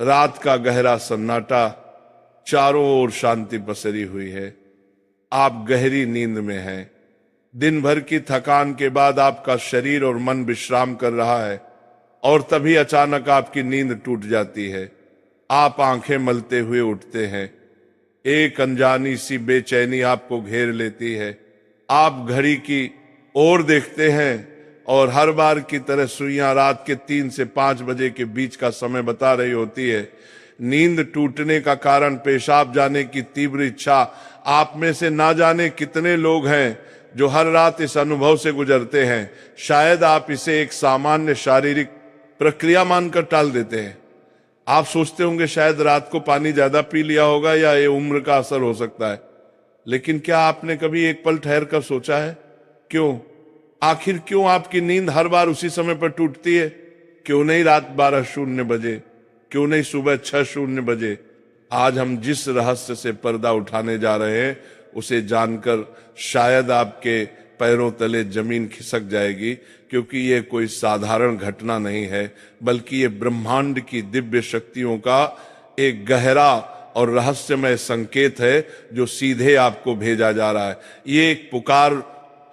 रात का गहरा सन्नाटा, चारों ओर शांति पसरी हुई है। आप गहरी नींद में हैं। दिन भर की थकान के बाद आपका शरीर और मन विश्राम कर रहा है और तभी अचानक आपकी नींद टूट जाती है। आप आंखें मलते हुए उठते हैं। एक अनजानी सी बेचैनी आपको घेर लेती है। आप घड़ी की ओर देखते हैं और हर बार की तरह सुइयां रात के 3 से 5 बजे के बीच का समय बता रही होती है। नींद टूटने का कारण पेशाब जाने की तीव्र इच्छा। आप में से ना जाने कितने लोग हैं जो हर रात इस अनुभव से गुजरते हैं। शायद आप इसे एक सामान्य शारीरिक प्रक्रिया मानकर टाल देते हैं। आप सोचते होंगे शायद रात को पानी ज्यादा पी लिया होगा या ये उम्र का असर हो सकता है। लेकिन क्या आपने कभी एक पल ठहर कर सोचा है क्यों? आखिर क्यों आपकी नींद हर बार उसी समय पर टूटती है? क्यों नहीं रात 12:00 बजे? क्यों नहीं सुबह 6:00 बजे? आज हम जिस रहस्य से पर्दा उठाने जा रहे हैं उसे जानकर शायद आपके पैरों तले जमीन खिसक जाएगी, क्योंकि ये कोई साधारण घटना नहीं है, बल्कि ये ब्रह्मांड की दिव्य शक्तियों का एक गहरा और रहस्यमय संकेत है जो सीधे आपको भेजा जा रहा है। ये एक पुकार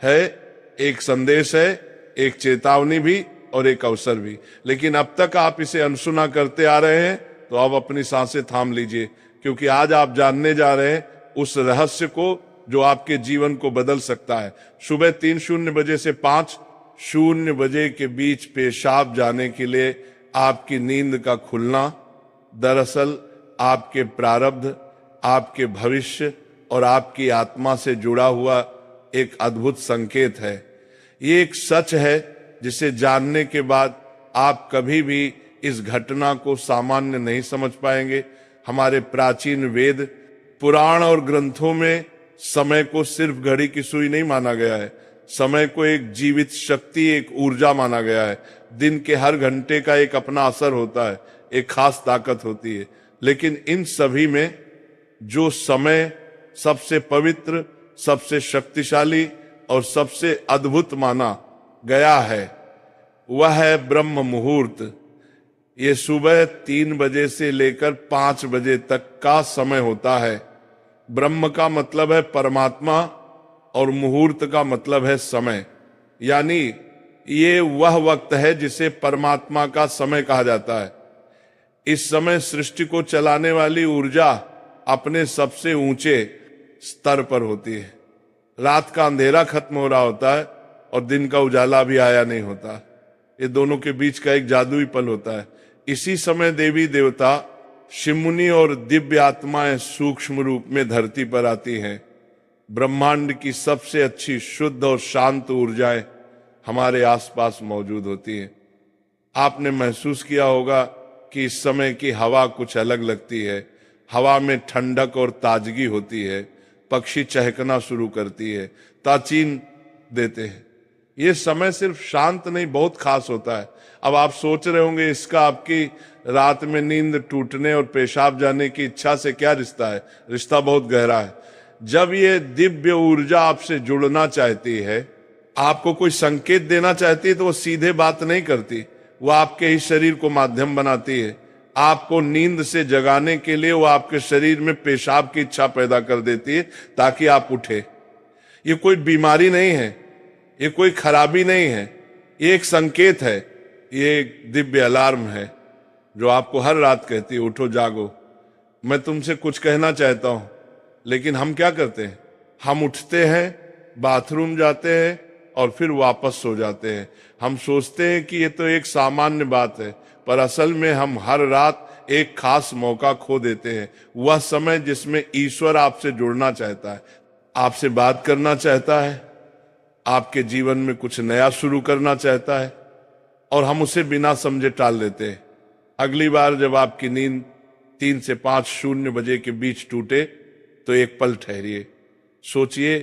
है, एक संदेश है, एक चेतावनी भी और एक अवसर भी। लेकिन अब तक आप इसे अनसुना करते आ रहे हैं, तो अब अपनी सांसें थाम लीजिए, क्योंकि आज आप जानने जा रहे हैं उस रहस्य को जो आपके जीवन को बदल सकता है। सुबह 3:00 बजे से 5:00 बजे के बीच पेशाब जाने के लिए आपकी नींद का खुलना दरअसल आपके प्रारब्ध, आपके भविष्य और आपकी आत्मा से जुड़ा हुआ एक अद्भुत संकेत है। ये एक सच है जिसे जानने के बाद आप कभी भी इस घटना को सामान्य नहीं समझ पाएंगे। हमारे प्राचीन वेद, पुराण और ग्रंथों में समय को सिर्फ घड़ी की सुई नहीं माना गया है। समय को एक जीवित शक्ति, एक ऊर्जा माना गया है। दिन के हर घंटे का एक अपना असर होता है, एक खास ताकत होती है। लेकिन इन सभी में जो समय सबसे पवित्र, सबसे शक्तिशाली और सबसे अद्भुत माना गया है वह है ब्रह्म मुहूर्त। ये सुबह 3 बजे से लेकर 5 बजे तक का समय होता है। ब्रह्म का मतलब है परमात्मा और मुहूर्त का मतलब है समय। यानी ये वह वक्त है जिसे परमात्मा का समय कहा जाता है। इस समय सृष्टि को चलाने वाली ऊर्जा अपने सबसे ऊंचे स्तर पर होती है। रात का अंधेरा खत्म हो रहा होता है और दिन का उजाला भी आया नहीं होता। ये दोनों के बीच का एक जादुई पल होता है। इसी समय देवी देवता, शिवमुनि और दिव्य आत्माएं सूक्ष्म रूप में धरती पर आती हैं। ब्रह्मांड की सबसे अच्छी, शुद्ध और शांत ऊर्जाएं हमारे आसपास मौजूद होती हैं। आपने महसूस किया होगा कि इस समय की हवा कुछ अलग लगती है। हवा में ठंडक और ताजगी होती है। पक्षी चहकना शुरू करती है, ताचीन देते हैं। ये समय सिर्फ शांत नहीं, बहुत खास होता है। अब आप सोच रहे होंगे इसका आपकी रात में नींद टूटने और पेशाब जाने की इच्छा से क्या रिश्ता है? रिश्ता बहुत गहरा है। जब ये दिव्य ऊर्जा आपसे जुड़ना चाहती है, आपको कोई संकेत देना चाहती है, तो वो सीधे बात नहीं करती, वो आपके ही शरीर को माध्यम बनाती है। आपको नींद से जगाने के लिए वो आपके शरीर में पेशाब की इच्छा पैदा कर देती है ताकि आप उठे। ये कोई बीमारी नहीं है, ये कोई खराबी नहीं है, ये एक संकेत है, ये एक दिव्य अलार्म है जो आपको हर रात कहती है उठो जागो। मैं तुमसे कुछ कहना चाहता हूं, लेकिन हम क्या करते हैं? हम उठते हैं, बाथरूम जाते हैं और फिर वापस सो जाते हैं। हम सोचते हैं कि ये तो एक सामान्य बात है, पर असल में हम हर रात एक खास मौका खो देते हैं। वह समय जिसमें ईश्वर आपसे जुड़ना चाहता है, आपसे बात करना चाहता है, आपके जीवन में कुछ नया शुरू करना चाहता है, और हम उसे बिना समझे टाल देते हैं। अगली बार जब आपकी नींद 3 से 5:00 बजे के बीच टूटे तो एक पल ठहरिए, सोचिए,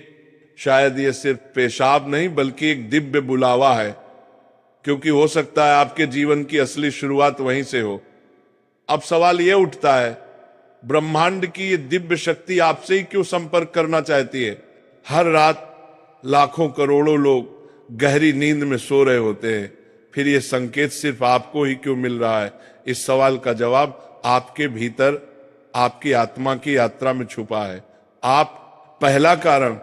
शायद ये सिर्फ पेशाब नहीं बल्कि एक दिव्य बुलावा है, क्योंकि हो सकता है आपके जीवन की असली शुरुआत वहीं से हो। अब सवाल यह उठता है, ब्रह्मांड की ये दिव्य शक्ति आपसे ही क्यों संपर्क करना चाहती है? हर रात लाखों करोड़ों लोग गहरी नींद में सो रहे होते हैं, फिर ये संकेत सिर्फ आपको ही क्यों मिल रहा है? इस सवाल का जवाब आपके भीतर आपकी आत्मा की यात्रा में छुपा है। आप पहला कारण,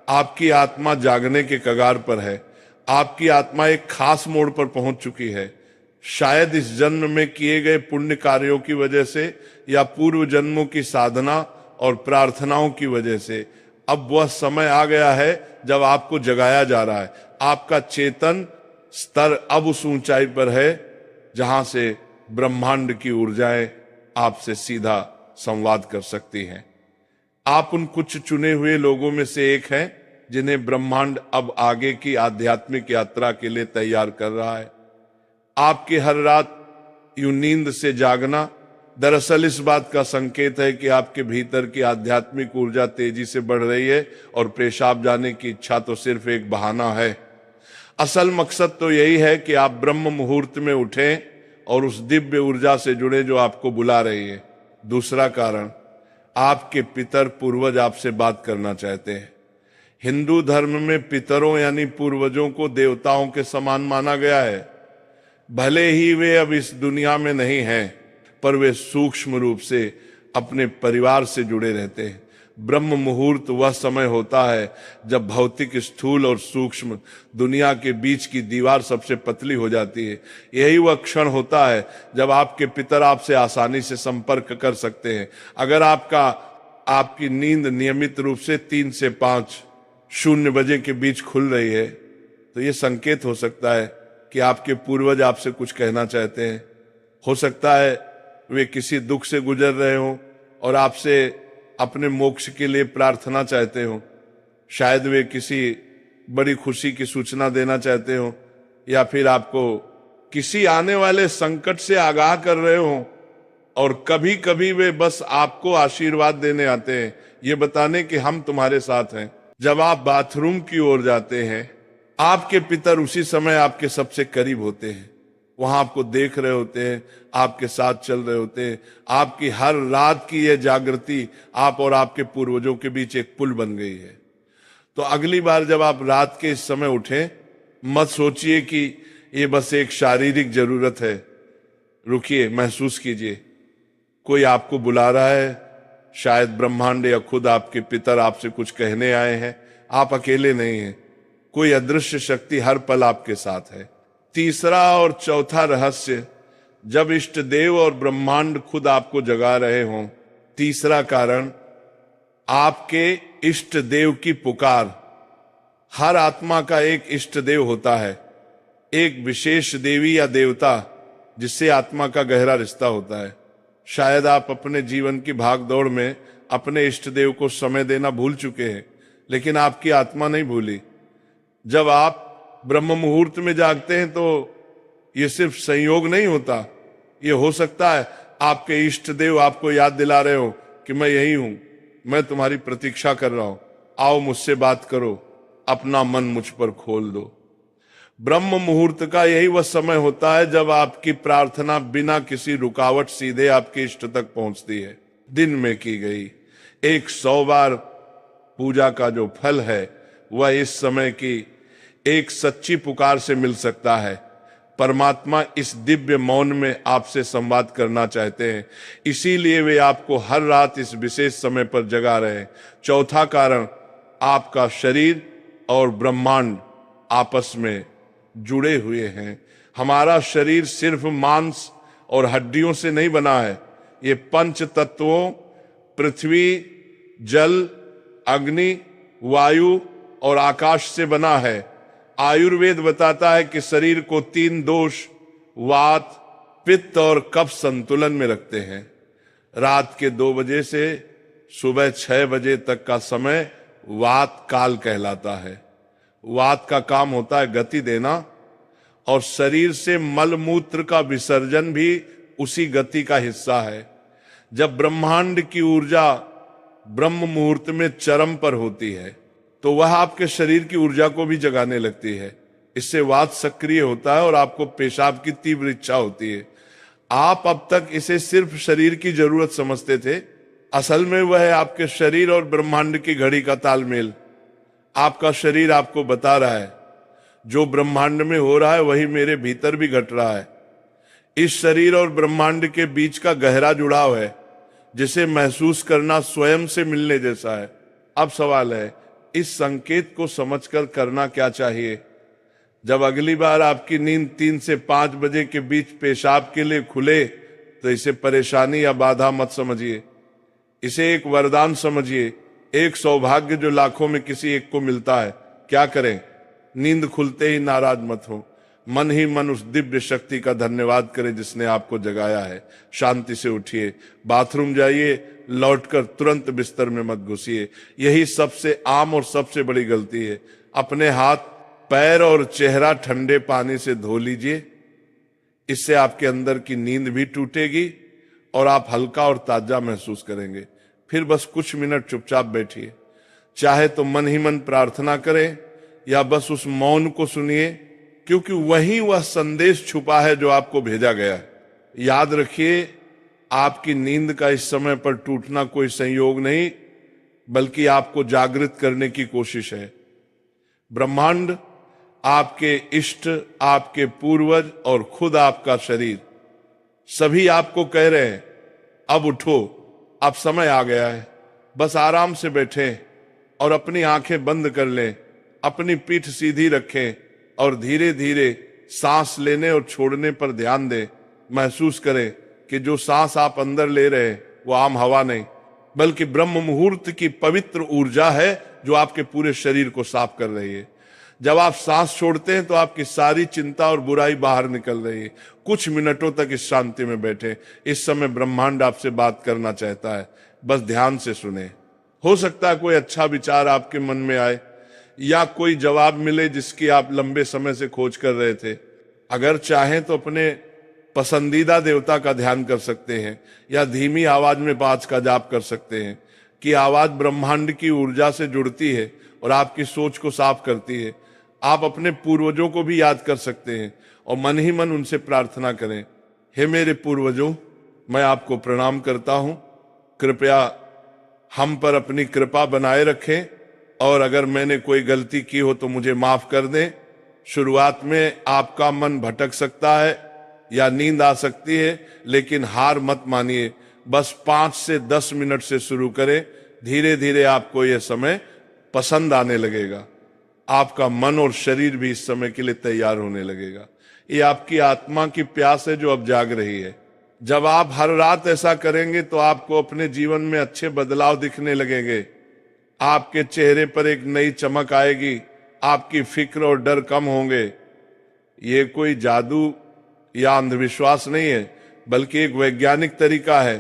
आपकी आत्मा जागने के कगार पर है। आपकी आत्मा एक खास मोड़ पर पहुंच चुकी है। शायद इस जन्म में किए गए पुण्य कार्यों की वजह से या पूर्व जन्मों की साधना और प्रार्थनाओं की वजह से अब वह समय आ गया है जब आपको जगाया जा रहा है। आपका चेतन स्तर अब उस ऊंचाई पर है जहां से ब्रह्मांड की ऊर्जाएं आपसे सीधा संवाद कर सकती हैं। आप उन कुछ चुने हुए लोगों में से एक हैं जिन्हें ब्रह्मांड अब आगे की आध्यात्मिक यात्रा के लिए तैयार कर रहा है। आपकी हर रात यूं नींद से जागना दरअसल इस बात का संकेत है कि आपके भीतर की आध्यात्मिक ऊर्जा तेजी से बढ़ रही है और पेशाब जाने की इच्छा तो सिर्फ एक बहाना है। असल मकसद तो यही है कि आप ब्रह्म मुहूर्त में उठें और उस दिव्य ऊर्जा से जुड़े जो आपको बुला रही है। दूसरा कारण, आपके पितर पूर्वज आपसे बात करना चाहते हैं। हिंदू धर्म में पितरों यानी पूर्वजों को देवताओं के समान माना गया है। भले ही वे अब इस दुनिया में नहीं हैं, पर वे सूक्ष्म रूप से अपने परिवार से जुड़े रहते हैं। ब्रह्म मुहूर्त वह समय होता है जब भौतिक स्थूल और सूक्ष्म दुनिया के बीच की दीवार सबसे पतली हो जाती है। यही वह क्षण होता है जब आपके पितर आपसे आसानी से संपर्क कर सकते हैं। अगर आपकी नींद नियमित रूप से 3 से 5:00 बजे के बीच खुल रही है तो यह संकेत हो सकता है कि आपके पूर्वज आपसे कुछ कहना चाहते हैं। हो सकता है वे किसी दुख से गुजर रहे हों और आपसे अपने मोक्ष के लिए प्रार्थना चाहते हो। शायद वे किसी बड़ी खुशी की सूचना देना चाहते हो या फिर आपको किसी आने वाले संकट से आगाह कर रहे हो। और कभी कभी वे बस आपको आशीर्वाद देने आते हैं, ये बताने कि हम तुम्हारे साथ हैं। जब आप बाथरूम की ओर जाते हैं, आपके पितर उसी समय आपके सबसे करीब होते हैं। वहां आपको देख रहे होते हैं, आपके साथ चल रहे होते हैं। आपकी हर रात की यह जागृति आप और आपके पूर्वजों के बीच एक पुल बन गई है। तो अगली बार जब आप रात के इस समय उठें, मत सोचिए कि ये बस एक शारीरिक जरूरत है। रुकिए, महसूस कीजिए, कोई आपको बुला रहा है। शायद ब्रह्मांड या खुद आपके पितर आपसे कुछ कहने आए हैं। आप अकेले नहीं हैं, कोई अदृश्य शक्ति हर पल आपके साथ है। तीसरा और चौथा रहस्य, जब इष्ट देव और ब्रह्मांड खुद आपको जगा रहे हों। तीसरा कारण, आपके इष्ट देव की पुकार। हर आत्मा का एक इष्ट देव होता है, एक विशेष देवी या देवता जिससे आत्मा का गहरा रिश्ता होता है। शायद आप अपने जीवन की भागदौड़ में अपने इष्ट देव को समय देना भूल चुके हैं, लेकिन आपकी आत्मा नहीं भूली। जब आप ब्रह्म मुहूर्त में जागते हैं तो ये सिर्फ संयोग नहीं होता, ये हो सकता है आपके इष्ट देव आपको याद दिला रहे हो कि मैं यही हूं, मैं तुम्हारी प्रतीक्षा कर रहा हूं, आओ मुझसे बात करो, अपना मन मुझ पर खोल दो। ब्रह्म मुहूर्त का यही वह समय होता है जब आपकी प्रार्थना बिना किसी रुकावट सीधे आपके इष्ट तक पहुंचती है। दिन में की गई 100 बार पूजा का जो फल है वह इस समय की एक सच्ची पुकार से मिल सकता है। परमात्मा इस दिव्य मौन में आपसे संवाद करना चाहते हैं, इसीलिए वे आपको हर रात इस विशेष समय पर जगा रहे हैं। चौथा कारण, आपका शरीर और ब्रह्मांड आपस में जुड़े हुए हैं। हमारा शरीर सिर्फ मांस और हड्डियों से नहीं बना है, ये 5 तत्वों पृथ्वी, जल, अग्नि, वायु और आकाश से बना है। आयुर्वेद बताता है कि शरीर को 3 दोष वात, पित्त और कफ संतुलन में रखते हैं। रात के 2 बजे से सुबह 6 बजे तक का समय वात काल कहलाता है। वात का काम होता है गति देना और शरीर से मल मूत्र का विसर्जन भी उसी गति का हिस्सा है। जब ब्रह्मांड की ऊर्जा ब्रह्म मुहूर्त में चरम पर होती है तो वह आपके शरीर की ऊर्जा को भी जगाने लगती है। इससे वात सक्रिय होता है और आपको पेशाब की तीव्र इच्छा होती है। आप अब तक इसे सिर्फ शरीर की जरूरत समझते थे, असल में वह है आपके शरीर और ब्रह्मांड की घड़ी का तालमेल। आपका शरीर आपको बता रहा है जो ब्रह्मांड में हो रहा है वही मेरे भीतर भी घट रहा है। इस शरीर और ब्रह्मांड के बीच का गहरा जुड़ाव है, जिसे महसूस करना स्वयं से मिलने जैसा है। अब सवाल है, इस संकेत को समझकर करना क्या चाहिए? जब अगली बार आपकी नींद 3 से 5 बजे के बीच पेशाब के लिए खुले, तो इसे परेशानी या बाधा मत समझिए, इसे एक वरदान समझिए, एक सौभाग्य जो लाखों में किसी एक को मिलता है। क्या करें? नींद खुलते ही नाराज मत हो, मन ही मन उस दिव्य शक्ति का धन्यवाद करें जिसने आपको जगाया है। शांति से उठिए, बाथरूम जाइए, लौटकर तुरंत बिस्तर में मत घुसिए। यही सबसे आम और सबसे बड़ी गलती है। अपने हाथ, पैर और चेहरा ठंडे पानी से धो लीजिए। इससे आपके अंदर की नींद भी टूटेगी और आप हल्का और ताजा महसूस करेंगे। फिर बस कुछ मिनट चुपचाप बैठिए, चाहे तो मन ही मन प्रार्थना करें या बस उस मौन को सुनिए, क्योंकि वहीं वह संदेश छुपा है जो आपको भेजा गया है। याद रखिए, आपकी नींद का इस समय पर टूटना कोई संयोग नहीं, बल्कि आपको जागृत करने की कोशिश है। ब्रह्मांड, आपके इष्ट, आपके पूर्वज और खुद आपका शरीर, सभी आपको कह रहे हैं, अब उठो, अब समय आ गया है। बस आराम से बैठें और अपनी आंखें बंद कर लें, अपनी पीठ सीधी रखें और धीरे धीरे सांस लेने और छोड़ने पर ध्यान दें। महसूस करें कि जो सांस आप अंदर ले रहे हैं वो आम हवा नहीं, बल्कि ब्रह्म मुहूर्त की पवित्र ऊर्जा है जो आपके पूरे शरीर को साफ कर रही है। जब आप सांस छोड़ते हैं तो आपकी सारी चिंता और बुराई बाहर निकल रही है। कुछ मिनटों तक इस शांति में बैठे। इस समय ब्रह्मांड आपसे बात करना चाहता है, बस ध्यान से सुने। हो सकता है कोई अच्छा विचार आपके मन में आए या कोई जवाब मिले जिसकी आप लंबे समय से खोज कर रहे थे। अगर चाहें तो अपने पसंदीदा देवता का ध्यान कर सकते हैं या धीमी आवाज में 5 का जाप कर सकते हैं कि आवाज ब्रह्मांड की ऊर्जा से जुड़ती है और आपकी सोच को साफ करती है। आप अपने पूर्वजों को भी याद कर सकते हैं और मन ही मन उनसे प्रार्थना करें, हे मेरे पूर्वजों, मैं आपको प्रणाम करता हूं, कृपया हम पर अपनी कृपा बनाए रखें और अगर मैंने कोई गलती की हो तो मुझे माफ कर दें। शुरुआत में आपका मन भटक सकता है या नींद आ सकती है, लेकिन हार मत मानिए। बस 5 से 10 मिनट से शुरू करें। धीरे धीरे आपको यह समय पसंद आने लगेगा। आपका मन और शरीर भी इस समय के लिए तैयार होने लगेगा। ये आपकी आत्मा की प्यास है जो अब जाग रही है। जब आप हर रात ऐसा करेंगे तो आपको अपने जीवन में अच्छे बदलाव दिखने लगेंगे। आपके चेहरे पर एक नई चमक आएगी, आपकी फिक्र और डर कम होंगे। ये कोई जादू या अंधविश्वास नहीं है, बल्कि एक वैज्ञानिक तरीका है।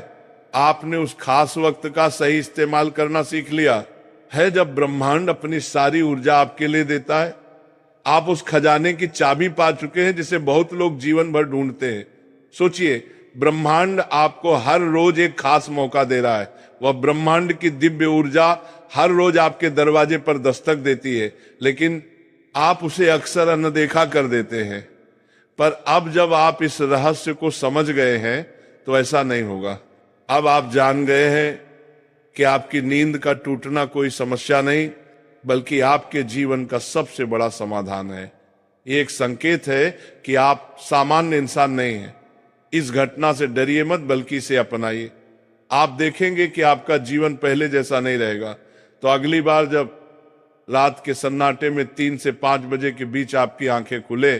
आपने उस खास वक्त का सही इस्तेमाल करना सीख लिया है जब ब्रह्मांड अपनी सारी ऊर्जा आपके लिए देता है। आप उस खजाने की चाबी पा चुके हैं जिसे बहुत लोग जीवन भर ढूंढते हैं। सोचिए, ब्रह्मांड आपको हर रोज एक खास मौका दे रहा है। वह ब्रह्मांड की दिव्य ऊर्जा हर रोज आपके दरवाजे पर दस्तक देती है, लेकिन आप उसे अक्सर अनदेखा कर देते हैं। पर अब जब आप इस रहस्य को समझ गए हैं तो ऐसा नहीं होगा। अब आप जान गए हैं कि आपकी नींद का टूटना कोई समस्या नहीं, बल्कि आपके जीवन का सबसे बड़ा समाधान है। ये एक संकेत है कि आप सामान्य इंसान नहीं हैं। इस घटना से डरिए मत, बल्कि इसे अपनाइए। आप देखेंगे कि आपका जीवन पहले जैसा नहीं रहेगा। तो अगली बार जब रात के सन्नाटे में 3 से 5 बजे के बीच आपकी आंखें खुले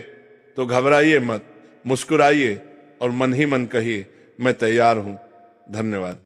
तो घबराइए मत, मुस्कुराइए और मन ही मन कहिए, मैं तैयार हूं। धन्यवाद।